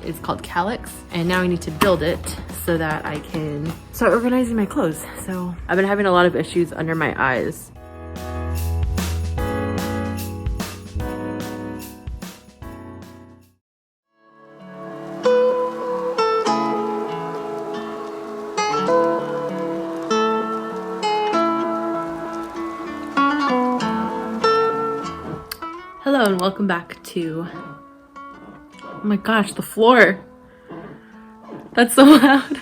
It's called Calyx, and now I need to build it so that I can start organizing my clothes. So I've been having a lot of issues under my eyes. Hello and welcome back to, oh my gosh, the floor. That's so loud.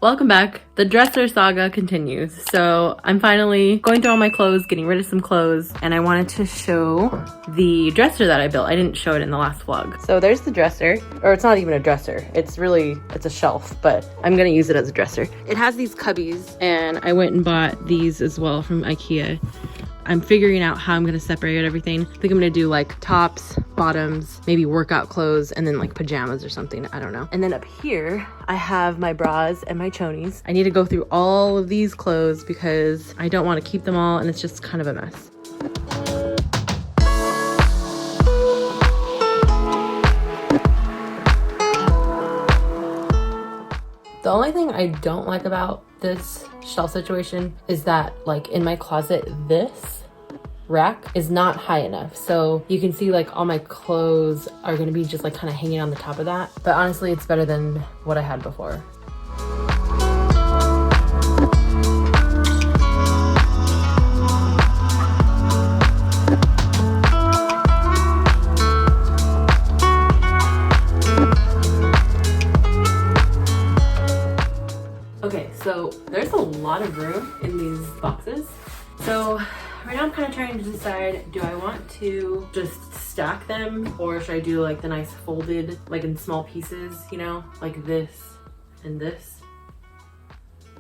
Welcome back. The dresser saga continues. So I'm finally going through all my clothes, getting rid of some clothes, and I wanted to show the dresser that I built. I didn't show it in the last vlog. So there's the dresser, or it's not even a dresser. It's a shelf, but I'm gonna use it as a dresser. It has these cubbies, and I went and bought these as well from IKEA. I'm figuring out how I'm gonna separate everything. I think I'm gonna do like tops, bottoms, maybe workout clothes, and then like pajamas or something, I don't know. And then up here, I have my bras and my chonies. I need to go through all of these clothes because I don't wanna keep them all and it's just kind of a mess. The only thing I don't like about this shelf situation is that like in my closet, this rack is not high enough. So you can see like all my clothes are gonna be just like kind of hanging on the top of that. But honestly, it's better than what I had before. So there's a lot of room in these boxes. So right now I'm kind of trying to decide, do I want to just stack them or should I do like the nice folded, like in small pieces, you know, like this and this,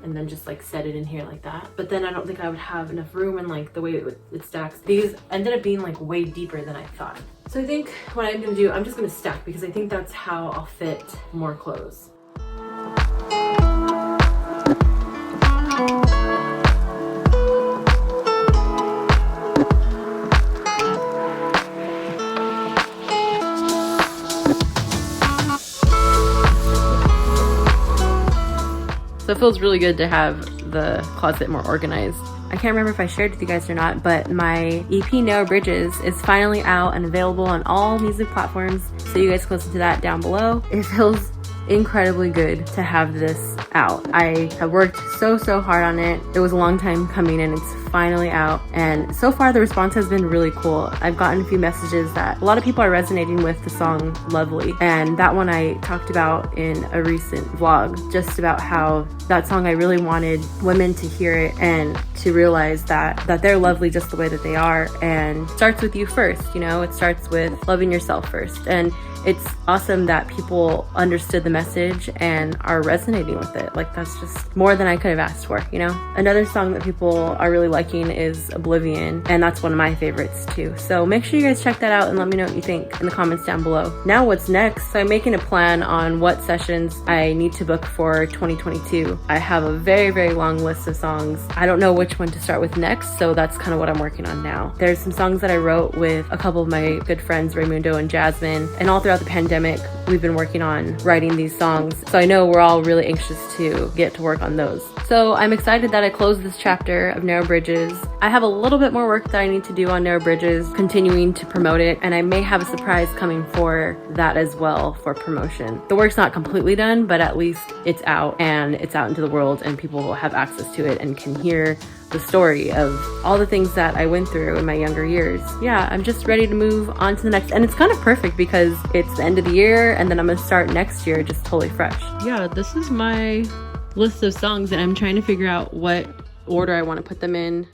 and then just like set it in here like that. But then I don't think I would have enough room and like the way it stacks. These ended up being like way deeper than I thought. So I think what I'm gonna do, I'm just gonna stack because I think that's how I'll fit more clothes. So it feels really good to have the closet more organized. I can't remember if I shared with you guys or not, but my EP No Bridges is finally out and available on all music platforms. So you guys can listen to that down below. It feels incredibly good to have this out. I have worked so hard on it. It was a long time coming and it's finally out, and so far the response has been really cool. I've gotten a few messages that a lot of people are resonating with the song Lovely, and that one I talked about in a recent vlog, just about how that song I really wanted women to hear it and to realize that they're lovely just the way that they are, and it starts with you first, you know. It starts with loving yourself first, and it's awesome that people understood the message and are resonating with it. Like, that's just more than I could have asked for, you know? Another song that people are really liking is Oblivion, and that's one of my favorites too. So make sure you guys check that out and let me know what you think in the comments down below. Now what's next? So I'm making a plan on what sessions I need to book for 2022. I have a very long list of songs. I don't know which one to start with next, so that's kind of what I'm working on now. There's some songs that I wrote with a couple of my good friends, Raymundo and Jasmine, and all throughout the pandemic, we've been working on writing these songs. So I know we're all really anxious to get to work on those. So I'm excited that I closed this chapter of Narrow Bridges. I have a little bit more work that I need to do on Narrow Bridges, continuing to promote it, and I may have a surprise coming for that as well for promotion. The work's not completely done, but at least it's out, and it's out into the world, and people will have access to it and can hear the story of all the things that I went through in my younger years. Yeah, I'm just ready to move on to the next, and it's kind of perfect because it's the end of the year and then I'm gonna start next year just totally fresh. Yeah, this is my list of songs and I'm trying to figure out what order I want to put them in.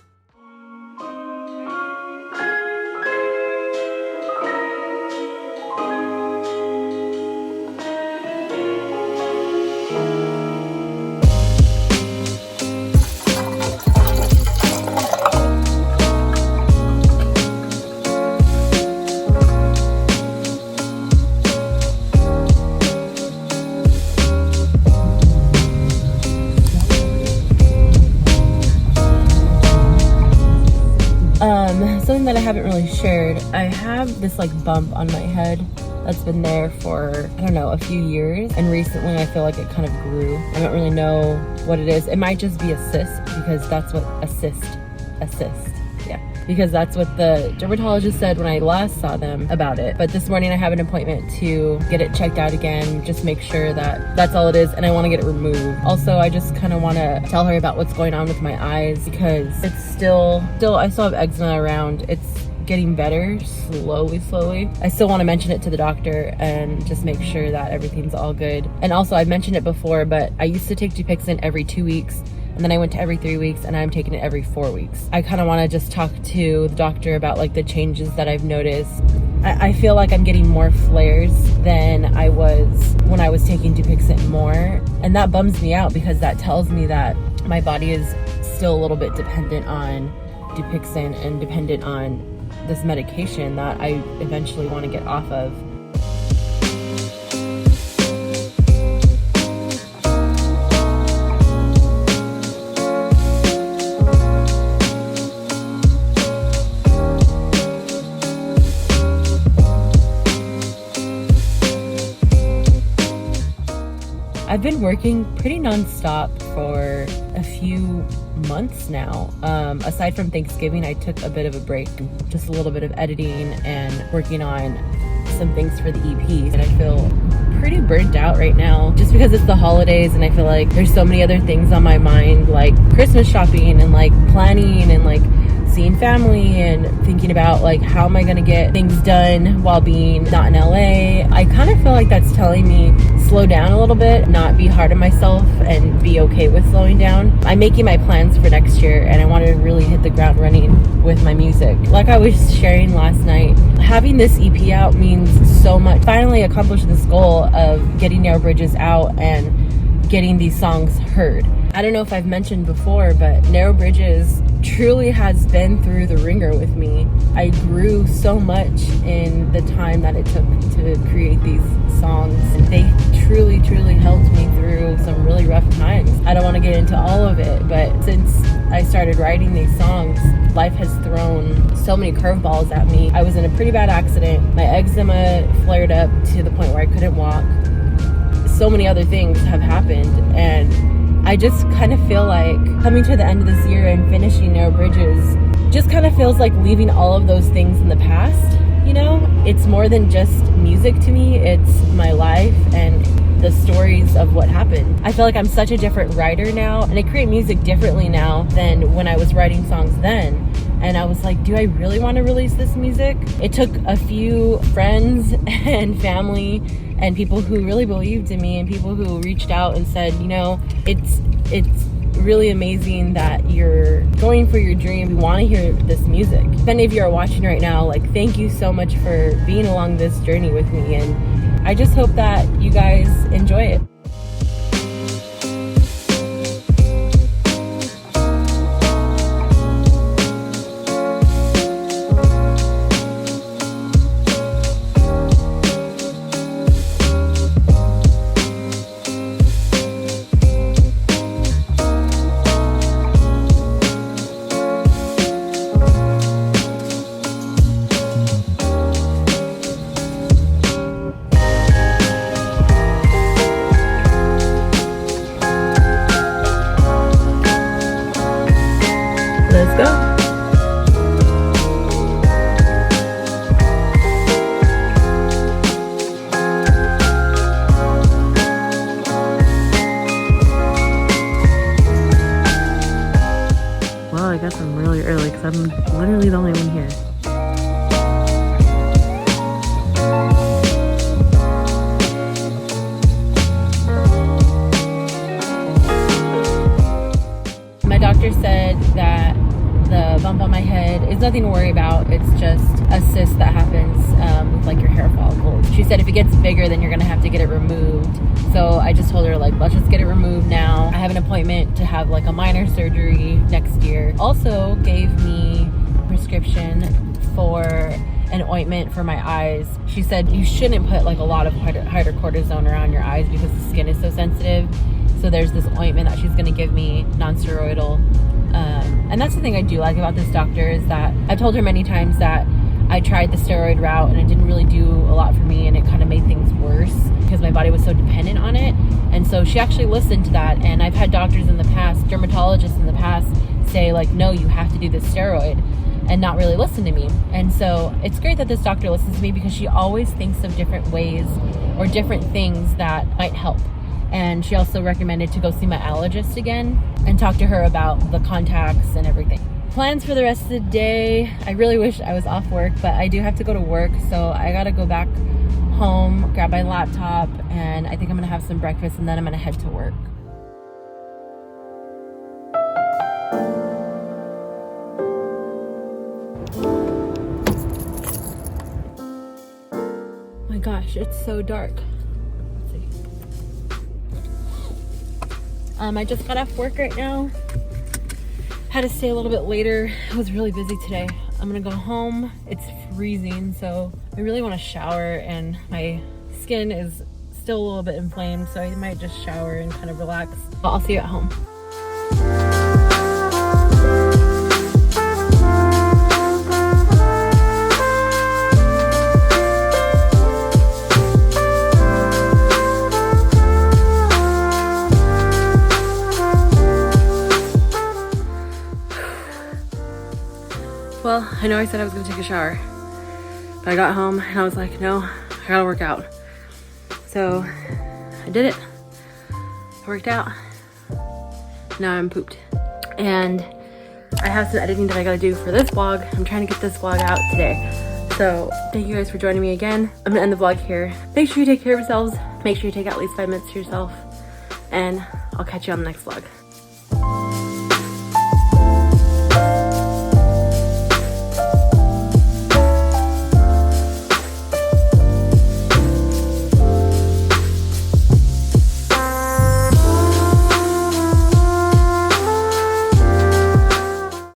something that I haven't really shared. I have this like bump on my head that's been there for, I don't know, a few years. And recently I feel like it kind of grew. I don't really know what it is. It might just be a cyst, because that's what because that's what the dermatologist said when I last saw them about it. But this morning I have an appointment to get it checked out again, just make sure that that's all it is, and I want to get it removed. Also, I just kind of want to tell her about what's going on with my eyes, because it's still I still have eczema around. It's getting better slowly. I still want to mention it to the doctor and just make sure that everything's all good. And also, I've mentioned it before, but I used to take Dupixent every 2 weeks, and then I went to every 3 weeks, and I'm taking it every 4 weeks. I kind of want to just talk to the doctor about like the changes that I've noticed. I feel like I'm getting more flares than I was when I was taking Dupixent more, and that bums me out, because that tells me that my body is still a little bit dependent on Dupixent and dependent on this medication that I eventually want to get off of. I've been working pretty nonstop for a few months now. Aside from Thanksgiving, I took a bit of a break, just a little bit of editing and working on some things for the EP. And I feel pretty burnt out right now, just because it's the holidays, and I feel like there's so many other things on my mind, like Christmas shopping and like planning and like seeing family and thinking about like how am I gonna get things done while being not in LA. I kind of feel like that's telling me slow down a little bit, not be hard on myself, and be okay with slowing down. I'm making my plans for next year, and I want to really hit the ground running with my music. Like I was sharing last night, having this EP out means so much. Finally accomplished this goal of getting Narrow Bridges out and getting these songs heard. I don't know if I've mentioned before, but Narrow Bridges truly has been through the ringer with me. I grew so much in the time that it took to create these songs, and they truly helped me through some really rough times. I don't want to get into all of it, but since I started writing these songs, life has thrown so many curveballs at me. I was in a pretty bad accident. My eczema flared up to the point where I couldn't walk. So many other things have happened, and I just kind of feel like coming to the end of this year and finishing Narrow Bridges just kind of feels like leaving all of those things in the past, you know? It's more than just music to me, it's my life and the stories of what happened. I feel like I'm such a different writer now, and I create music differently now than when I was writing songs then. And I was like, do I really want to release this music? It took a few friends and family and people who really believed in me, and people who reached out and said, you know, it's really amazing that you're going for your dream. We want to hear this music. If any of you are watching right now, like, thank you so much for being along this journey with me, and I just hope that you guys enjoy it. Let's go. Well, I guess I'm really early because I'm literally the only one here. My doctor said that the bump on my head is nothing to worry about. It's just a cyst that happens with like your hair follicles. She said if it gets bigger, then you're gonna have to get it removed. So I just told her, like, let's just get it removed now. I have an appointment to have like a minor surgery next year. Also gave me a prescription for an ointment for my eyes. She said you shouldn't put like a lot of hydrocortisone around your eyes because the skin is so sensitive. So there's this ointment that she's gonna give me, non-steroidal, And that's the thing I do like about this doctor, is that I've told her many times that I tried the steroid route and it didn't really do a lot for me, and it kind of made things worse because my body was so dependent on it. And so she actually listened to that. And I've had doctors in the past, dermatologists in the past, say like, no, you have to do this steroid, and not really listen to me. And so it's great that this doctor listens to me, because she always thinks of different ways or different things that might help. And she also recommended to go see my allergist again and talk to her about the contacts and everything. Plans for the rest of the day. I really wish I was off work, but I do have to go to work, so I gotta go back home, grab my laptop, and I think I'm gonna have some breakfast, and then I'm gonna head to work. Oh my gosh, it's so dark. Let's see. I just got off work right now. Had to stay a little bit later. I was really busy today. I'm gonna go home. It's freezing, so I really want to shower, and my skin is still a little bit inflamed, so I might just shower and kind of relax. But I'll see you at home. Well, I know I said I was gonna take a shower, but I got home and I was like, no, I gotta work out. So I did it. I worked out. Now I'm pooped. And I have some editing that I gotta do for this vlog. I'm trying to get this vlog out today. So thank you guys for joining me again. I'm gonna end the vlog here. Make sure you take care of yourselves. Make sure you take at least 5 minutes to yourself. And I'll catch you on the next vlog.